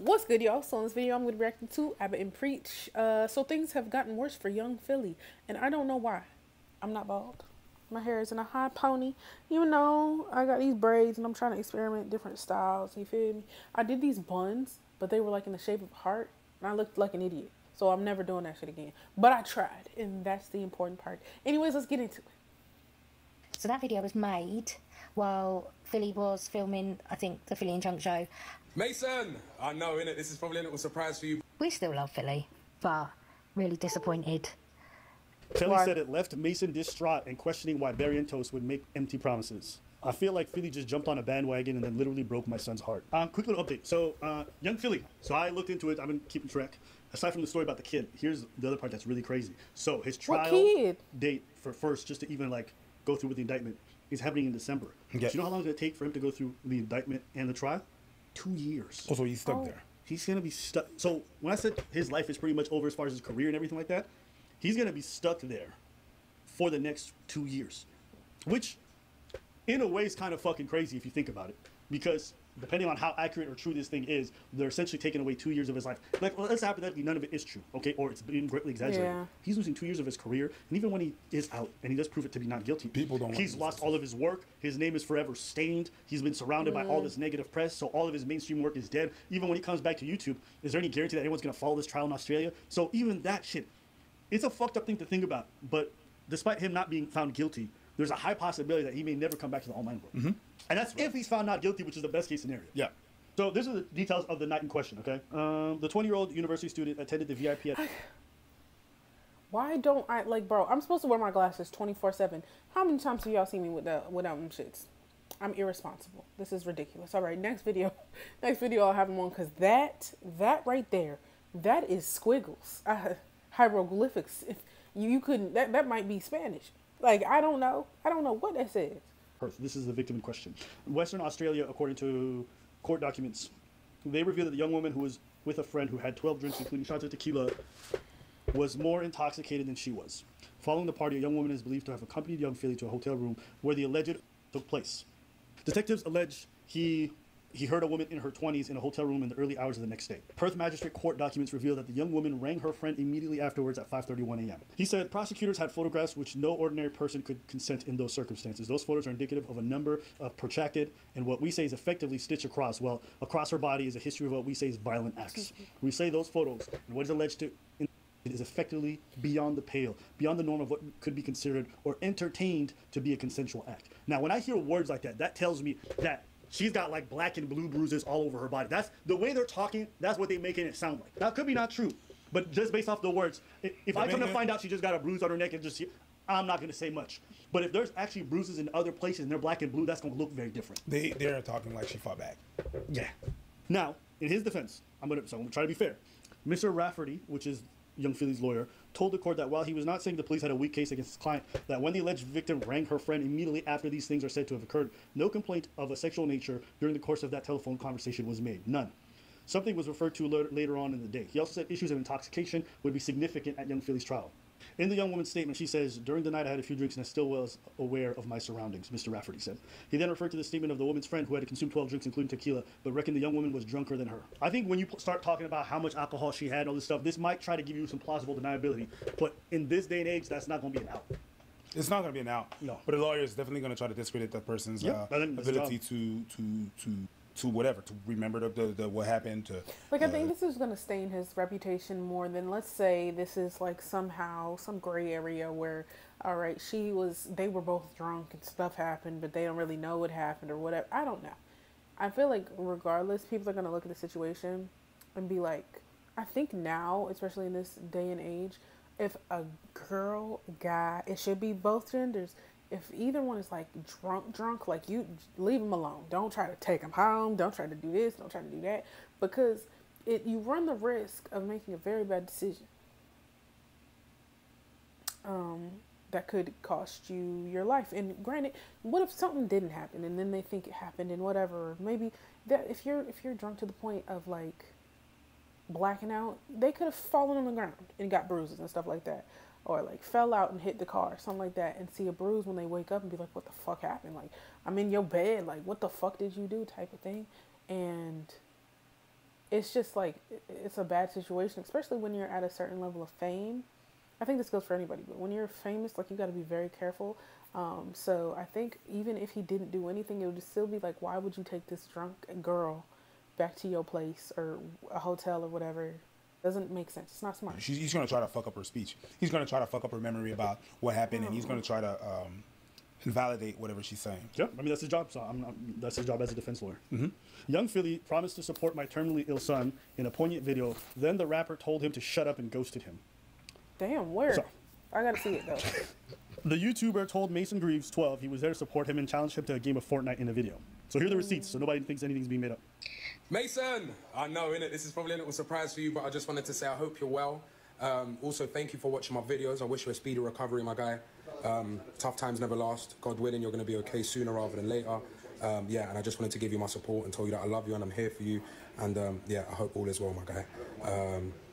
What's good, y'all? So in this video, I'm going to be reacting to Abbott and Preach. So things have gotten worse for young Philly, and I don't know why. I'm not bald. My hair is in a high pony, even though I got these braids and I'm trying to experiment different styles. You feel me? I did these buns, but they were like in the shape of a heart, and I looked like an idiot. So I'm never doing that shit again. But I tried, and that's the important part. Anyways, let's get into it. So that video was made while Philly was filming, I think, the Philly and Junk show. Mason! I know, innit? This is probably a little surprise for you. We still love Philly, but really disappointed. Kelly said it left Mason distraught and questioning why Barrientos would make empty promises. I feel like Philly just jumped on a bandwagon and then literally broke my son's heart. Quick little update. So, young Philly. So I looked into it. I've been keeping track. Aside from the story about the kid, here's the other part that's really crazy. So his trial date for first, just to even like go through with the indictment, is happening in December. Yeah. Do you know how long it's going to take for him to go through the indictment and the trial? 2 years. Oh, so he's stuck there. He's going to be stuck. So when I said his life is pretty much over as far as his career and everything like that, he's going to be stuck there for the next 2 years. Which, in a way, is kind of fucking crazy if you think about it. Because depending on how accurate or true this thing is, they're essentially taking away 2 years of his life. Like, well, let's hypothetically, none of it is true, okay? Or it's been greatly exaggerated. Yeah. He's losing 2 years of his career, and even when he is out and he does prove it to be not guilty, he's lost all of his work. His name is forever stained. He's been surrounded by all this negative press, so all of his mainstream work is dead. Even when he comes back to YouTube, is there any guarantee that anyone's going to follow this trial in Australia? So even that shit, it's a fucked up thing to think about. But despite him not being found guilty, there's a high possibility that he may never come back to the online world. And that's if he's found not guilty, which is the best case scenario. Yeah. So these are the details of the night in question, okay? The 20-year-old university student attended the VIP at... Why don't I, like, bro, I'm supposed to wear my glasses 24/7. How many times have y'all seen me without them shits? I'm irresponsible. This is ridiculous. All right, next video. Next video I'll have them on, because that right there, that is squiggles. Hieroglyphics. If you couldn't, that might be Spanish. Like, I don't know what that says. This is the victim in question. In Western Australia, according to court documents, they revealed that the young woman who was with a friend who had 12 drinks, including shots of tequila, was more intoxicated than she was. Following the party, a young woman is believed to have accompanied young Philly to a hotel room where the alleged took place. Detectives allege he heard a woman in her 20s in a hotel room in the early hours of the next day. Perth Magistrate Court documents reveal that the young woman rang her friend immediately afterwards at 5:31 a.m. He said prosecutors had photographs which no ordinary person could consent in those circumstances. Those photos are indicative of a number of protracted and what we say is effectively stitched across. Well, across her body is a history of what we say is violent acts. We say those photos and what is alleged to it is effectively beyond the pale, beyond the norm of what could be considered or entertained to be a consensual act. Now, when I hear words like that, that tells me that she's got like black and blue bruises all over her body. That's the way they're talking. That's what they're making it sound like. Now, it could be not true, but just based off the words, if I come to find out she just got a bruise on her neck and just, I'm not going to say much. But if there's actually bruises in other places and they're black and blue, that's going to look very different. They're talking like she fought back. Yeah. Now, in his defense, I'm gonna try to be fair. Mr. Rafferty, which is young Philly's lawyer, told the court that while he was not saying the police had a weak case against his client, that when the alleged victim rang her friend immediately after these things are said to have occurred, no complaint of a sexual nature during the course of that telephone conversation was made. None. Something was referred to later on in the day. He also said issues of intoxication would be significant at young Philly's trial. In the young woman's statement, she says, during the night I had a few drinks and I still was aware of my surroundings, Mr. Rafferty said. He then referred to the statement of the woman's friend who had consumed 12 drinks, including tequila, but reckoned the young woman was drunker than her. I think when you start talking about how much alcohol she had and all this stuff, this might try to give you some plausible deniability. But in this day and age, that's not going to be an out. It's not going to be an out. No. But a lawyer is definitely going to try to discredit that person's ability to whatever, to remember the what happened. Like, I think this is going to stain his reputation more than, let's say, this is like somehow some gray area where, all right, they were both drunk and stuff happened, but they don't really know what happened or whatever. I don't know. I feel like regardless, people are going to look at the situation and be like, I think now, especially in this day and age, if a girl, a guy, it should be both genders. If either one is like drunk, like, you leave them alone. Don't try to take them home. Don't try to do this. Don't try to do that. Because you run the risk of making a very bad decision. That could cost you your life. And granted, what if something didn't happen and then they think it happened and whatever? Maybe that if you're drunk to the point of like blacking out, they could have fallen on the ground and got bruises and stuff like that. Or like fell out and hit the car, something like that, and see a bruise when they wake up and be like, what the fuck happened? Like, I'm in your bed, like, what the fuck did you do, type of thing. And it's just like it's a bad situation, especially when you're at a certain level of fame. I think this goes for anybody, but when you're famous, like you got to be very careful. So I think even if he didn't do anything, it would still be like, why would you take this drunk girl back to your place or a hotel or whatever? Doesn't make sense. It's not smart. He's going to try to fuck up her speech. He's going to try to fuck up her memory about what happened, and he's going to try to invalidate whatever she's saying. Yeah, I mean, that's his job. So that's his job as a defense lawyer. Young Philly promised to support my terminally ill son in a poignant video. Then the rapper told him to shut up and ghosted him. Damn, where? So, I gotta see it though. The YouTuber told Mason Greaves, 12, he was there to support him and challenged him to a game of Fortnite in a video. So here are the receipts, so nobody thinks anything's being made up. Mason, I know, innit? This is probably a little surprise for you, but I just wanted to say I hope you're well. Also, thank you for watching my videos. I wish you a speedy recovery, my guy. Tough times never last. God willing, you're going to be okay sooner rather than later. Yeah, and I just wanted to give you my support and tell you that I love you and I'm here for you. And yeah, I hope all is well, my guy.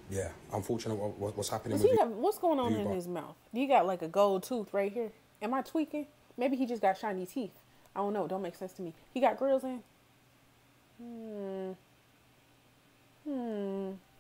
Yeah, unfortunate what's happening with you. What's going on in his mouth? You got like a gold tooth right here. Am I tweaking? Maybe he just got shiny teeth. I don't know. It don't make sense to me. He got grills in?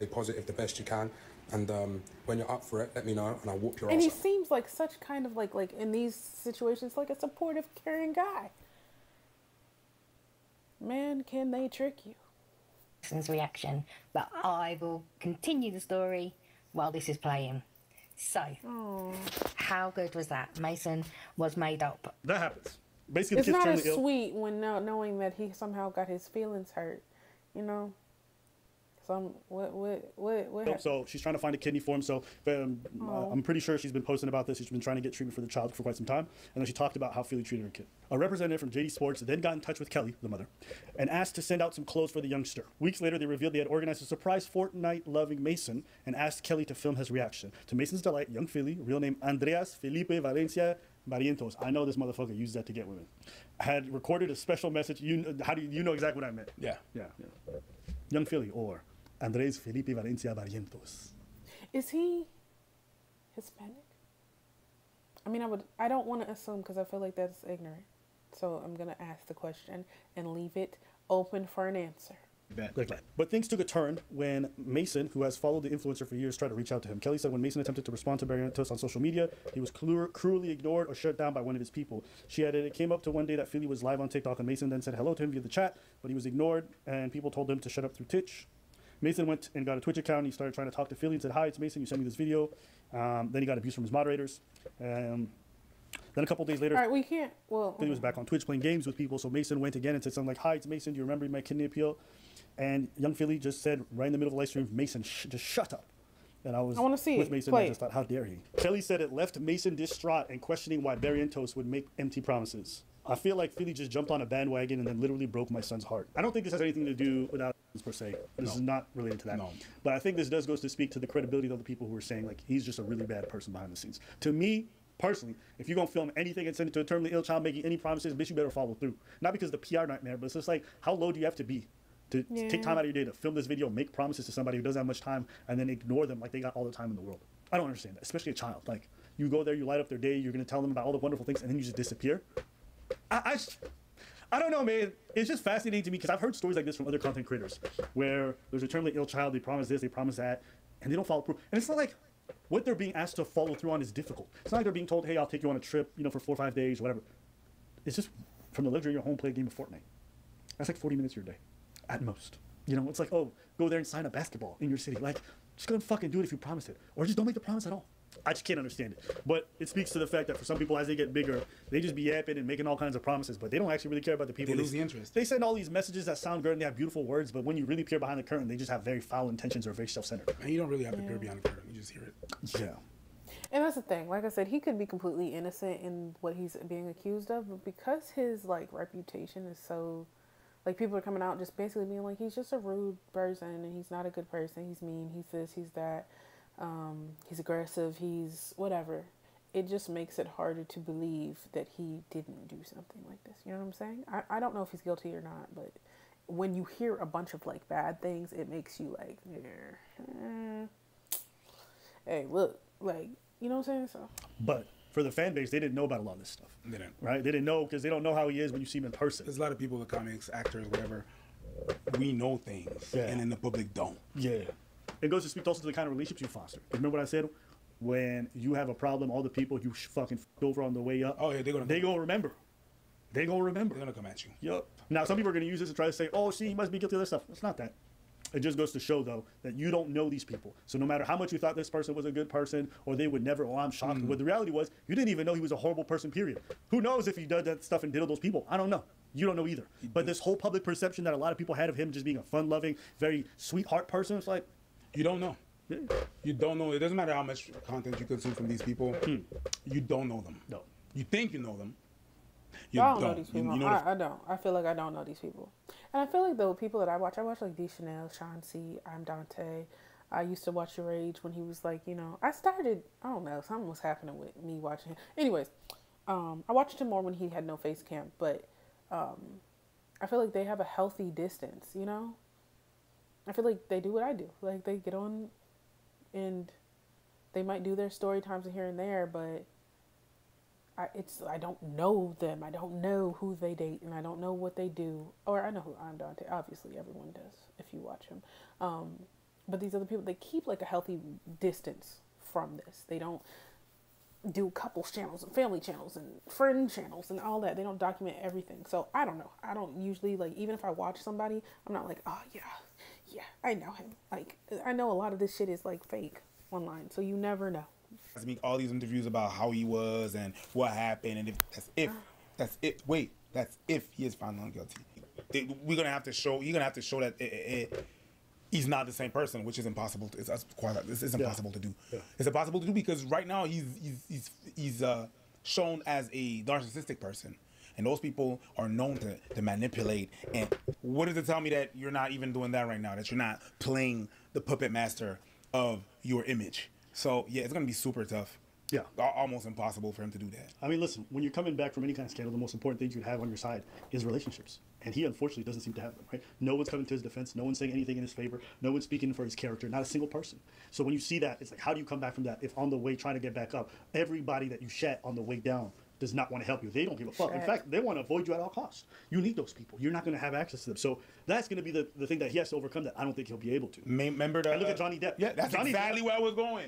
Be positive the best you can. And when you're up for it, let me know and I'll whoop your ass. And he up. seems like such kind of like in these situations, like a supportive, caring guy. Man, can they trick you? Reaction, but I will continue the story while this is playing. So, how good was that? Mason was made up. That happens. Basically, it's not as sweet when knowing that he somehow got his feelings hurt, you know. What So she's trying to find a kidney for him. So I'm pretty sure she's been posting about this. She's been trying to get treatment for the child for quite some time. And then she talked about how Philly treated her kid. A representative from JD Sports then got in touch with Kelly, the mother, and asked to send out some clothes for the youngster. Weeks later, they revealed they had organized a surprise Fortnite-loving Mason and asked Kelly to film his reaction. To Mason's delight, young Philly, real name Andreas Felipe Valencia Barrientos, I know this motherfucker uses that to get women, had recorded a special message. How do you know exactly what I meant? Yeah. Young Philly, or Andres Felipe Valencia Barrientos. Is he Hispanic? I mean, I don't want to assume because I feel like that's ignorant. So I'm going to ask the question and leave it open for an answer. But things took a turn when Mason, who has followed the influencer for years, tried to reach out to him. Kelly said when Mason attempted to respond to Barrientos on social media, he was cruelly ignored or shut down by one of his people. She added, it came up to one day that Philly was live on TikTok and Mason then said hello to him via the chat, but he was ignored and people told him to shut up through Twitch. Mason went and got a Twitch account and he started trying to talk to Philly and said, hi, it's Mason, you sent me this video. Then he got abuse from his moderators. Then a couple days later, all right, we can't. Well, Philly was back on Twitch playing games with people, so Mason went again and said something like, hi, it's Mason, do you remember my kidney appeal? And young Philly just said right in the middle of the live stream, Mason, just shut up. And I want to see with Mason, I just thought, how dare he? Kelly said it left Mason distraught and questioning why Barrientos would make empty promises. I feel like Philly just jumped on a bandwagon and then literally broke my son's heart. I don't think this has anything to do with per se. This is not related to that. No. But I think this does go to speak to the credibility of the people who are saying, like, he's just a really bad person behind the scenes. To me, personally, if you're going to film anything and send it to a terminally ill child making any promises, bitch, you better follow through. Not because of the PR nightmare, but it's just like, how low do you have to be to take time out of your day to film this video, make promises to somebody who doesn't have much time, and then ignore them like they got all the time in the world? I don't understand that, especially a child. Like, you go there, you light up their day, you're going to tell them about all the wonderful things, and then you just disappear. I don't know, man. It's just fascinating to me because I've heard stories like this from other content creators where there's a terminally ill child, they promise this, they promise that, and they don't follow through. And it's not like what they're being asked to follow through on is difficult. It's not like they're being told, hey, I'll take you on a trip, for 4 or 5 days, whatever. It's just from the luxury of your home, play a game of Fortnite. That's like 40 minutes of your day, at most. It's like, oh, go there and sign up basketball in your city. Like, just go and fucking do it if you promise it. Or just don't make the promise at all. I just can't understand it. But it speaks to the fact that for some people, as they get bigger, they just be yapping and making all kinds of promises, but they don't actually really care about the people. They lose the interest. They send all these messages that sound good and they have beautiful words, but when you really peer behind the curtain, they just have very foul intentions or very self-centered. And you don't really have to peer behind the curtain. You just hear it. Yeah. And that's the thing. Like I said, he could be completely innocent in what he's being accused of, but because his reputation is so, people are coming out just basically being like, he's just a rude person and he's not a good person. He's mean. He's this. He's that. He's aggressive. He's whatever. It just makes it harder to believe that he didn't do something like this. You know what I'm saying? I don't know if he's guilty or not, but when you hear a bunch of bad things, it makes you hey, look, you know what I'm saying? So, but for the fan base, they didn't know about a lot of this stuff. They didn't. Right? They didn't know because they don't know how he is when you see him in person. There's a lot of people, the comics, actors, whatever, we know things, and then the public don't. Yeah. It goes to speak also to the kind of relationships you foster. Remember what I said? When you have a problem, all the people you fucking over on the way up, oh yeah, they're gonna remember. They're gonna come at you. Yep. Now some people are gonna use this to try to say, oh, see, he must be guilty of this stuff. It's not that. It just goes to show, though, that you don't know these people. So no matter how much you thought this person was a good person, or they would never, oh, I'm shocked. What the reality was, you didn't even know he was a horrible person, period. Who knows if he did that stuff and diddled those people? I don't know. You don't know either. But this whole public perception that a lot of people had of him just being a fun-loving, very sweetheart person, it's like... You don't know. Yeah. You don't know. It doesn't matter how much content you consume from these people. You don't know them. No. You think you know them. I don't know these people. I don't. I feel like I don't know these people. And I feel like the people that I watch like D. Chanel, Sean C., I'm Dante. I used to watch Your Age when he was like, I don't know, something was happening with me watching him. Anyways, I watched him more when he had no face cam, but I feel like they have a healthy distance, I feel like they do what I do. Like, they get on and they might do their story times here and there, but I don't know them. I don't know who they date, and I don't know what they do. Or I know who I'm Dante. Obviously, everyone does if you watch him. But these other people, they keep like a healthy distance from this. They don't do couples channels and family channels and friend channels and all that. They don't document everything. So I don't know. I don't usually, like, even if I watch somebody, I'm not like, oh yeah, I know him. Like, I know a lot of this shit is like fake online, so you never know. I mean, all these interviews about how he was and what happened, and that's if he is found not guilty. You're gonna have to show that he's not the same person, which is impossible. It's impossible to do. Yeah. It's impossible to do because right now he's shown as a narcissistic person, and those people are known to manipulate. And what does it tell me that you're not even doing that right now? That you're not playing the puppet master of your image. So, yeah, it's going to be super tough. Yeah. Almost impossible for him to do that. I mean, listen, when you're coming back from any kind of scandal, the most important thing you have on your side is relationships. And he, unfortunately, doesn't seem to have them, right? No one's coming to his defense. No one's saying anything in his favor. No one's speaking for his character. Not a single person. So when you see that, it's like, how do you come back from that if on the way trying to get back up, everybody that you shat on the way down does not want to help you? They don't give a fuck. In fact, they want to avoid you at all costs. You need those people. You're not going to have access to them. So that's going to be the thing that he has to overcome that I don't think he'll be able to. Remember that? And look at Johnny Depp. Yeah, that's Johnny exactly Depp, where I was going.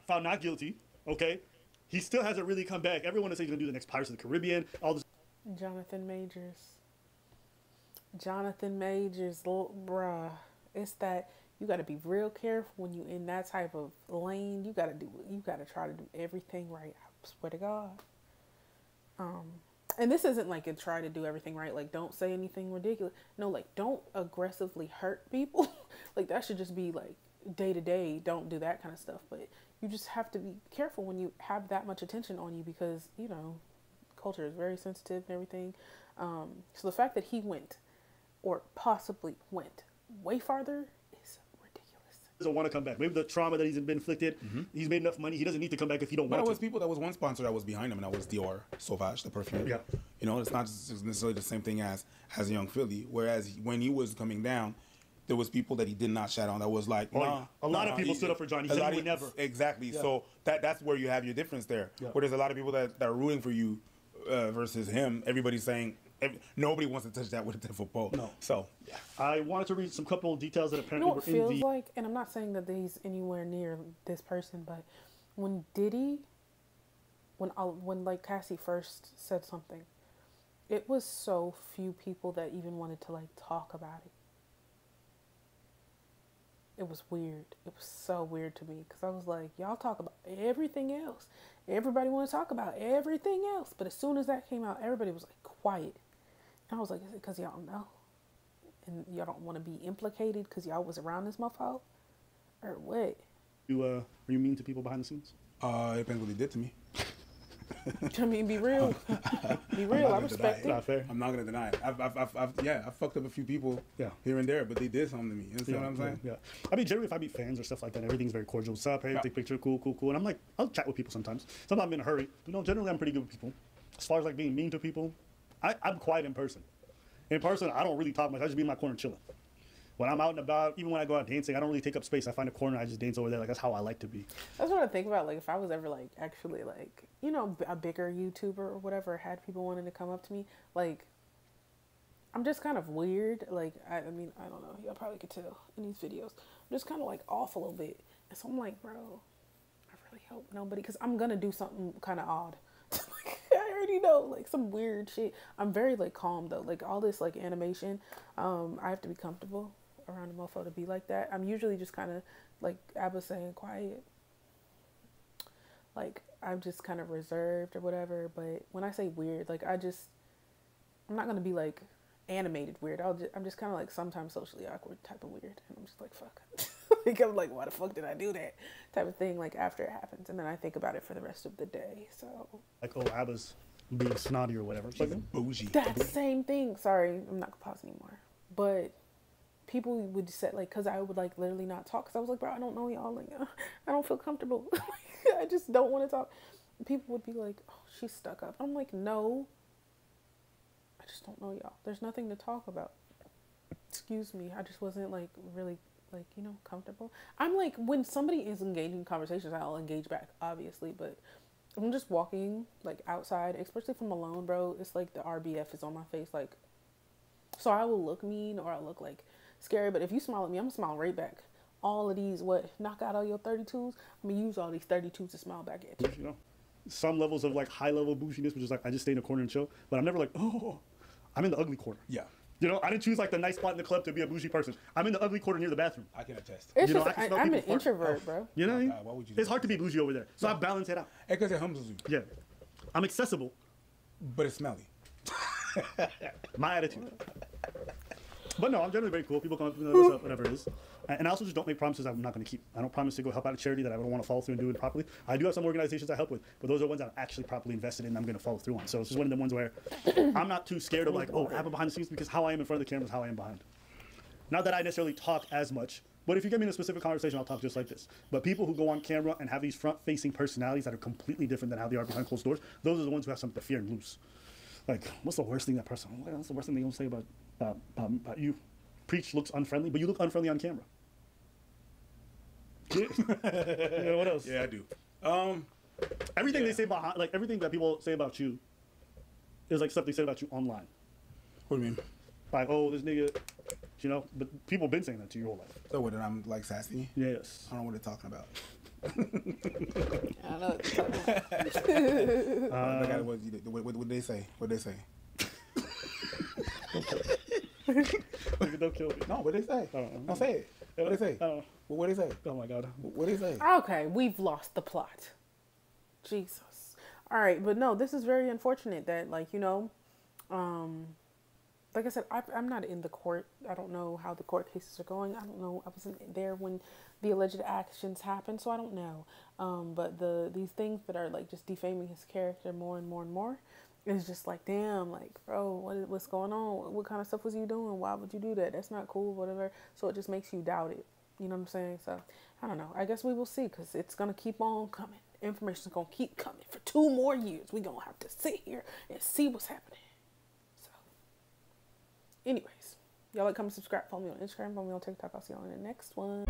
Found not guilty, okay? He still hasn't really come back. Everyone is saying he's going to do the next Pirates of the Caribbean, all this. Jonathan Majors, bruh. It's that you got to be real careful when you in that type of lane. You got to try to do everything right. I swear to God. And this isn't like a try to do everything right. Like, don't say anything ridiculous. No, like, don't aggressively hurt people. Like, that should just be like day to day. Don't do that kind of stuff. But you just have to be careful when you have that much attention on you because, culture is very sensitive and everything. So the fact that he went or possibly went way farther is ridiculous. He doesn't want to come back. Maybe the trauma that he's been inflicted, he's made enough money. He doesn't need to come back if he don't want to. There was one sponsor that was behind him, and that was Dior Sauvage, the perfume. Yeah. It's not necessarily the same thing as Young Philly. Whereas when he was coming down, there was people that he did not shout on. That was like, a lot of people stood up for Johnny. He said he would never. Exactly. Yeah. So that's where you have your difference there. Yeah. Where there's a lot of people that are rooting for you versus him. Everybody's saying nobody wants to touch that with a 10-foot pole. No. So yeah. I wanted to read some couple of details that apparently were in the. You know what it feels like, and I'm not saying that he's anywhere near this person, but when Diddy, when like Cassie first said something, it was so few people that even wanted to like talk about it. It was weird. It was so weird to me because I was like, y'all talk about everything else. Everybody want to talk about everything else. But as soon as that came out, everybody was like quiet. And I was like, is it because y'all don't know? And y'all don't want to be implicated because y'all was around this mofo? Or what? Were you mean to people behind the scenes? It depends what they did to me. I mean, be real. Be real. I respect it. Not fair. I'm not gonna deny it. I've fucked up a few people here and there, but they did something to me. You understand what I'm saying? Yeah. I mean, generally, if I meet fans or stuff like that, everything's very cordial. What's up? Hey, take a picture. Cool. And I'm like, I'll chat with people sometimes. Sometimes I'm in a hurry. But generally, I'm pretty good with people. As far as like being mean to people, I'm quiet in person. In person, I don't really talk much. I just be in my corner chilling. When I'm out and about, even when I go out dancing, I don't really take up space. I find a corner, I just dance over there. Like, that's how I like to be. That's what I think about. Like, if I was ever, like, actually, like, a bigger YouTuber or whatever, had people wanting to come up to me, like, I'm just kind of weird. Like, I mean, I don't know. Y'all probably could tell in these videos. I'm just kind of like off a little bit. And so I'm like, bro, I really hope nobody, because I'm going to do something kind of odd. I already know, like some weird shit. I'm very like calm though. Like all this like animation, I have to be comfortable around a mofo to be like that. I'm usually just kind of like Abba saying quiet. Like I'm just kind of reserved or whatever. But when I say weird, like I'm not going to be like animated weird. I'm just kind of like sometimes socially awkward type of weird, and I'm just like fuck. Like I'm like, why the fuck did I do that type of thing, like after it happens, and then I think about it for the rest of the day. So like, oh, Abba's being snotty or whatever. She's bougie. that same thing. Sorry, I'm not gonna pause anymore. But people would say like, cause I would like literally not talk, cause I was like, bro, I don't know y'all. Like I don't feel comfortable. I just don't want to talk. People would be like, oh, she's stuck up. I'm like, no. I just don't know y'all. There's nothing to talk about. Excuse me. I just wasn't like really like, you know, comfortable. I'm like, when somebody is engaging in conversations, I'll engage back, obviously, but I'm just walking like outside, especially from alone, bro. It's like the RBF is on my face, like, so I will look mean or I look like scary, but if you smile at me, I'm gonna smile right back. All of these, knock out all your 32s, I'm gonna use all these 32s to smile back at you. You know, some levels of like high level bouginess, which is like I just stay in a corner and chill, but I'm never like, oh, I'm in the ugly corner. Yeah. You know, I didn't choose like the nice spot in the club to be a bougie person. I'm in the ugly corner near the bathroom. I can attest. It's You know, just, I can smell I'm an people's fart. introvert, bro. You know what I mean? God, why would you do It's hard to be bougie over there. So I balance it out. Because it humbles you, Yeah. I'm accessible. but it's smelly. My attitude. But no, I'm generally very cool. People come up to me, what's up, whatever it is. And I also just don't make promises I'm not going to keep. I don't promise to go help out a charity that I don't want to follow through and do it properly. I do have some organizations I help with, but those are ones that I'm actually properly invested in and I'm going to follow through on. So it's just one of the ones where I'm not too scared of like, oh, Abba behind the scenes, because how I am in front of the camera is how I am behind. Not that I necessarily talk as much, but if you get me in a specific conversation, I'll talk just like this. But people who go on camera and have these front-facing personalities that are completely different than how they are behind closed doors, those are the ones who have something to fear and lose. Like, what's the worst thing that person, what's the worst thing they don't say about you? Preach looks unfriendly, but you look unfriendly on camera. Yeah, what else? Yeah, I do. Everything yeah. they say about, like everything that people say about you is like stuff they said about you online. What do you mean? Like, oh, this nigga, you know, but people been saying that to you your whole life. So what, then I'm like sassy? Yes. I don't know what they're talking about. I know what you're talking about. What they say? What they say? Nigga, don't kill me. No, what they say? Don't say it. What they say? What they say? Oh my god. What they say? Okay, we've lost the plot. Jesus. All right, but no, this is very unfortunate that, like, you know, like I said, I'm not in the court. I don't know how the court cases are going. I don't know. I wasn't there when the alleged actions happened, so I don't know. But these things that are like just defaming his character more and more and more, it's just like, damn, like, bro, what's going on? What kind of stuff was you doing? Why would you do that? That's not cool, whatever. So it just makes you doubt it. You know what I'm saying? So, I don't know. I guess we will see, because it's going to keep on coming. Information's going to keep coming for 2 more years. We're going to have to sit here and see what's happening. So, anyways, y'all like, comment, subscribe, follow me on Instagram, follow me on TikTok. I'll see y'all in the next one.